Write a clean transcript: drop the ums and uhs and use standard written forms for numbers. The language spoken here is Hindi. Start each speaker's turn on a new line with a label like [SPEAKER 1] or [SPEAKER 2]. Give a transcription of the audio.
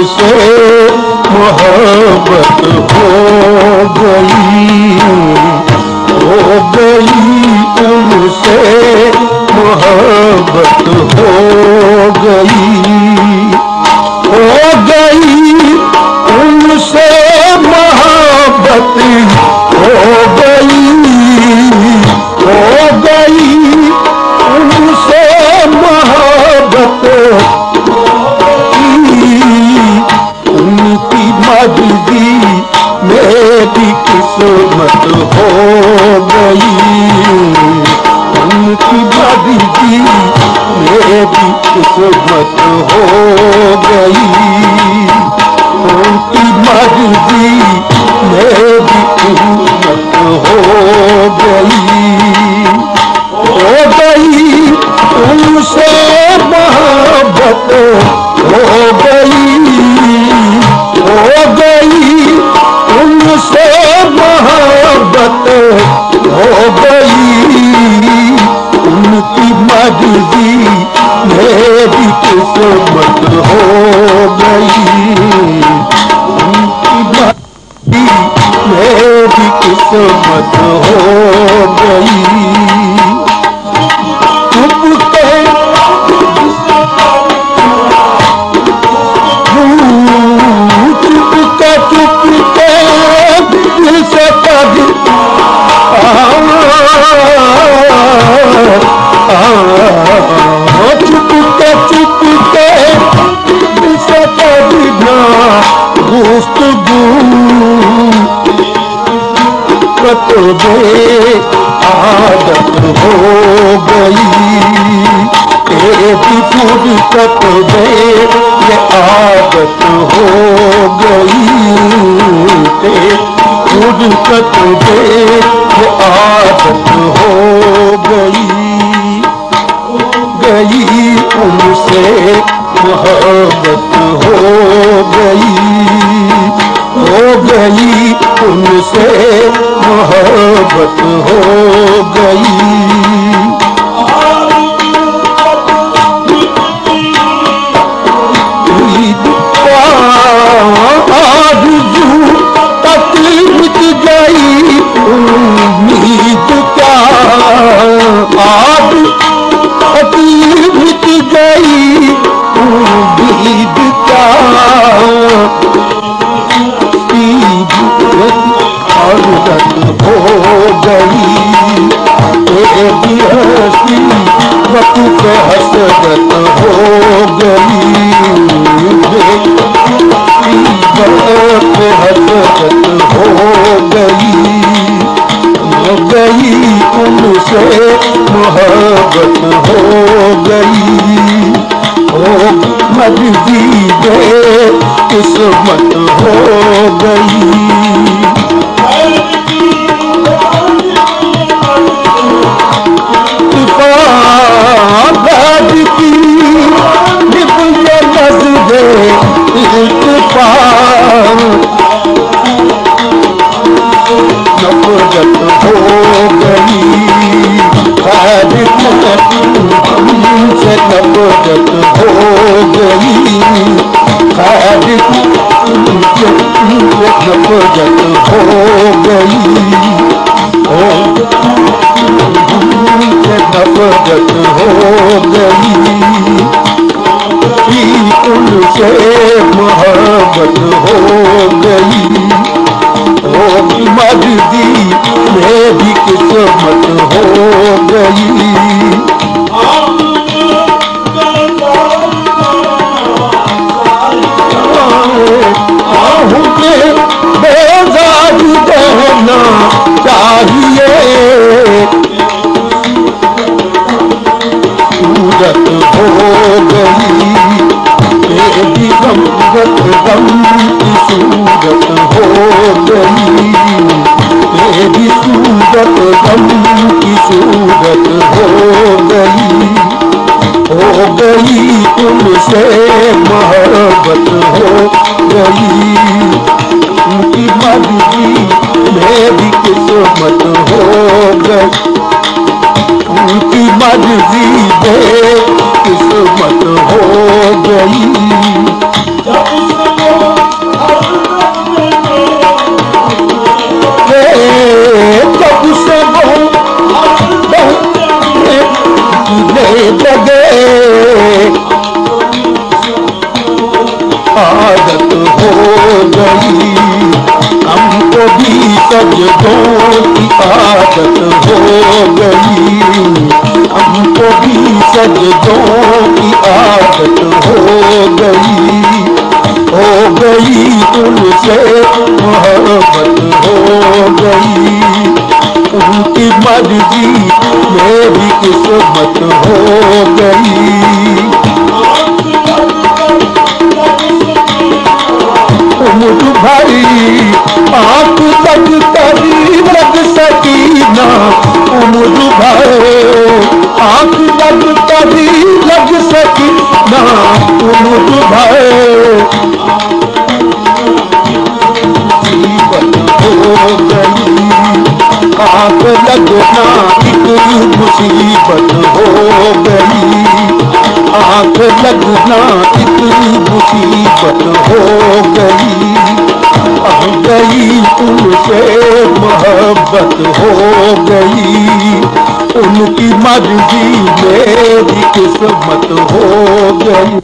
[SPEAKER 1] उनसे मोहब्बत हो गई उनसे मोहब्बत हो गई उनसे मोहब्बत हो गई उनसे मोहब्बत उनकी मर्जी मेरी किस्मत हो गई उनकी मर्जी मेरी किस्मत हो गई उनकी मर्जी मेरी किस्मत हो गई उनसे मोहब्बत हो गई उनसे मोहब्बत हो गई उनकी मर्जी मेरी किस्मत हो गई उनकी मर्जी मेरी किस्मत हो गई आदत हो गई फुर्सत में ये आदत हो गई फुर्सत में ये आदत हो गई उनसे मोहब्बत हो गई उनसे मोहब्बत हो गई आरज़ू तक मिट गई उम्मीद क्या तक मिट गई उम्मीद क्या आदत हो गई हंसी वक्त हसरत हो गई हसरत हो गई उनसे मोहब्बत हो गई मर्जी दे किस्मत हो गई नफरत हो गई से नफरत हो गई नफरत हो गई नफरत हो गई उनसे मोहब्बत हो गई मर्जी मेरी किस्मत हो गई बेजार रहना चाहिए सूरत हो गई मेरी गम की सूरत हो गई मेरी सूरत गम की सूरत हो गई तुमसे मोहब्बत हो गई उनकी मर्जी मेरी किस्मत हो गई उनकी मर्जी में किस्मत हो गई। सजदों की आदत हो गई उनसे मोहब्बत हो गई, उनकी मर्जी मेरी किस्मत हो गई। उम्र भरी आंख तक कभी लग सकी ना, उम्र भरे आंख लग कभी लग सकी ना, उम्र भरे जीवन हो गई। आंख लगना इतनी मुसीबत हो गई, आंख लगना इतनी मुसीबत हो गई। गई उनसे मोहब्बत हो गई, उनकी मर्जी मेरी किस्मत हो गई।